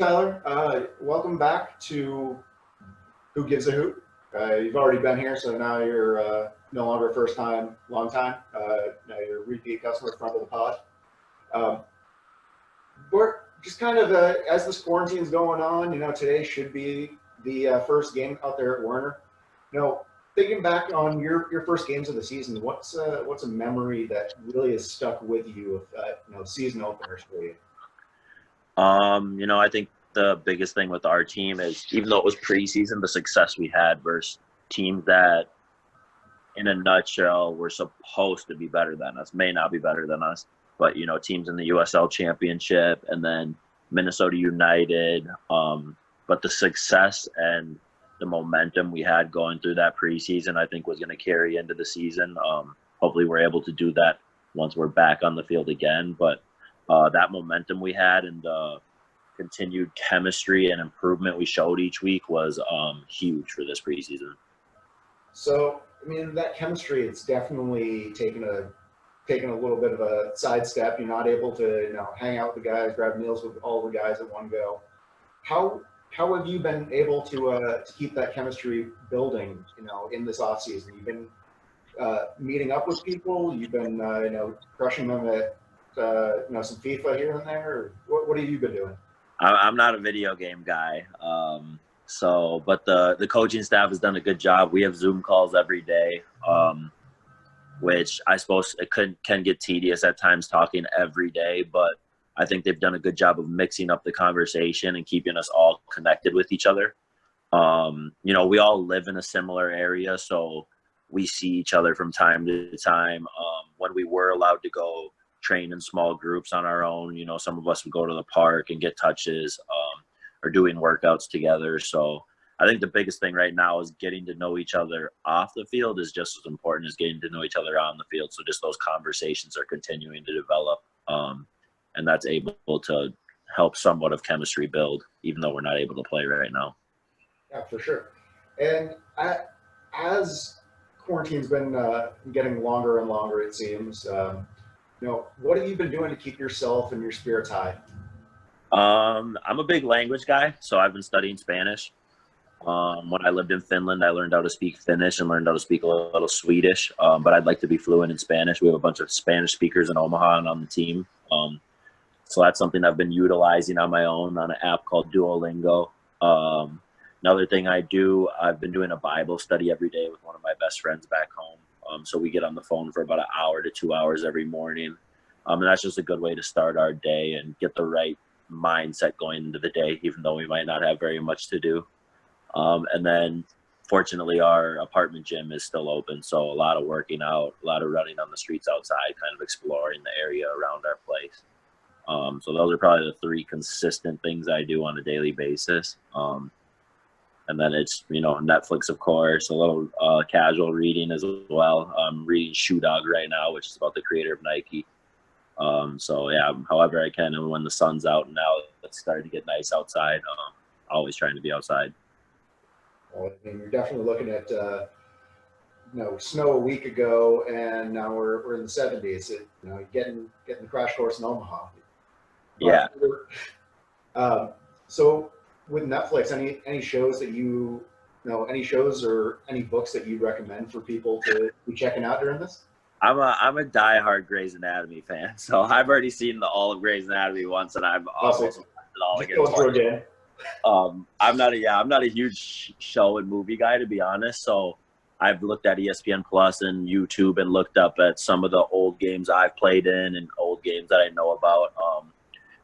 Tyler, welcome back to Who Gives a Hoot. You've already been here, so now you're no longer first time, long time. Now you're a repeat customer, friend of the pod. Um, we're just kind of as this quarantine's going on. Today should be the first game out there at Werner. Thinking back on your first games of the season, what's a memory that really has stuck with you of season openers for you? I think the biggest thing with our team is, even though it was preseason, the success we had versus teams that, in a nutshell, were supposed to be better than us, may not be better than us, but, teams in the USL Championship and then Minnesota United. But the success and the momentum we had going through that preseason, I think, was going to carry into the season. Hopefully we're able to do that once we're back on the field again. But that momentum we had and the continued chemistry and improvement we showed each week was huge for this preseason. So, that chemistry, it's definitely taken a little bit of a sidestep. You're not able to, hang out with the guys, grab meals with all the guys at one go. How have you been able to keep that chemistry building, in this off season? You've been meeting up with people. You've been, crushing them at, some FIFA here and there. Or what have you been doing? I'm not a video game guy. But the coaching staff has done a good job. We have Zoom calls every day, which I suppose it can get tedious at times talking every day, but I think they've done a good job of mixing up the conversation and keeping us all connected with each other. We all live in a similar area, so we see each other from time to time. When we were allowed to go train in small groups on our own, some of us would go to the park and get touches, or doing workouts together. So I think the biggest thing right now is getting to know each other off the field is just as important as getting to know each other on the field. So just those conversations are continuing to develop, and that's able to help somewhat of chemistry build, even though we're not able to play right now. Yeah, for sure. And as quarantine's been getting longer and longer, it seems, what have you been doing to keep yourself and your spirits high? I'm a big language guy, so I've been studying Spanish. When I lived in Finland, I learned how to speak Finnish and learned how to speak a little Swedish, but I'd like to be fluent in Spanish. We have a bunch of Spanish speakers in Omaha and on the team. So that's something I've been utilizing on my own on an app called Duolingo. Another thing I've been doing a Bible study every day with one of my best friends back home. So we get on the phone for about an hour to 2 hours every morning. And that's just a good way to start our day and get the right mindset going into the day, even though we might not have very much to do. And then fortunately our apartment gym is still open. So a lot of working out, a lot of running on the streets outside, kind of exploring the area around our place. So those are probably the three consistent things I do on a daily basis. And then it's, Netflix, of course, a little casual reading as well. I'm reading Shoe Dog right now, which is about the creator of Nike. So yeah, however I can. And when the sun's out and now it's starting to get nice outside, always trying to be outside. Well, you're definitely looking at, snow a week ago, and now we're in the 70s. Getting the crash course in Omaha. Yeah. So with Netflix, any shows that any shows or any books that you'd recommend for people to be checking out during this? I'm a diehard Grey's Anatomy fan, so I've already seen all of Grey's Anatomy once, and I've also watched it all again. I'm not a huge show and movie guy, to be honest. So I've looked at ESPN Plus and YouTube and looked up at some of the old games I've played in and old games that I know about.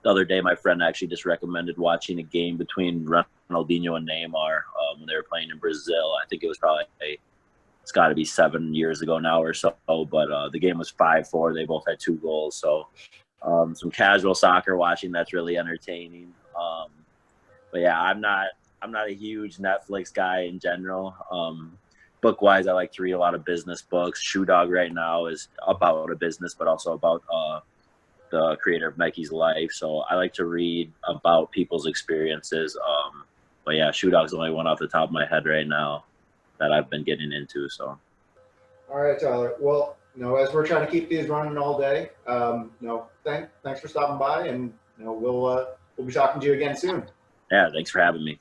The other day, my friend actually just recommended watching a game between Ronaldinho and Neymar when they were playing in Brazil. I think it was probably it's got to be 7 years ago now or so. But the game was 5-4. They both had 2 goals. So some casual soccer watching that's really entertaining. But yeah, I'm not a huge Netflix guy in general. Book wise, I like to read a lot of business books. Shoe Dog right now is about a business, but also about the creator of Nike's life. So I like to read about people's experiences. But yeah, Shoe Dog's the only one off the top of my head right now that I've been getting into. So. All right, Tyler. Well, as we're trying to keep these running all day, thanks for stopping by, and we'll be talking to you again soon. Yeah, thanks for having me.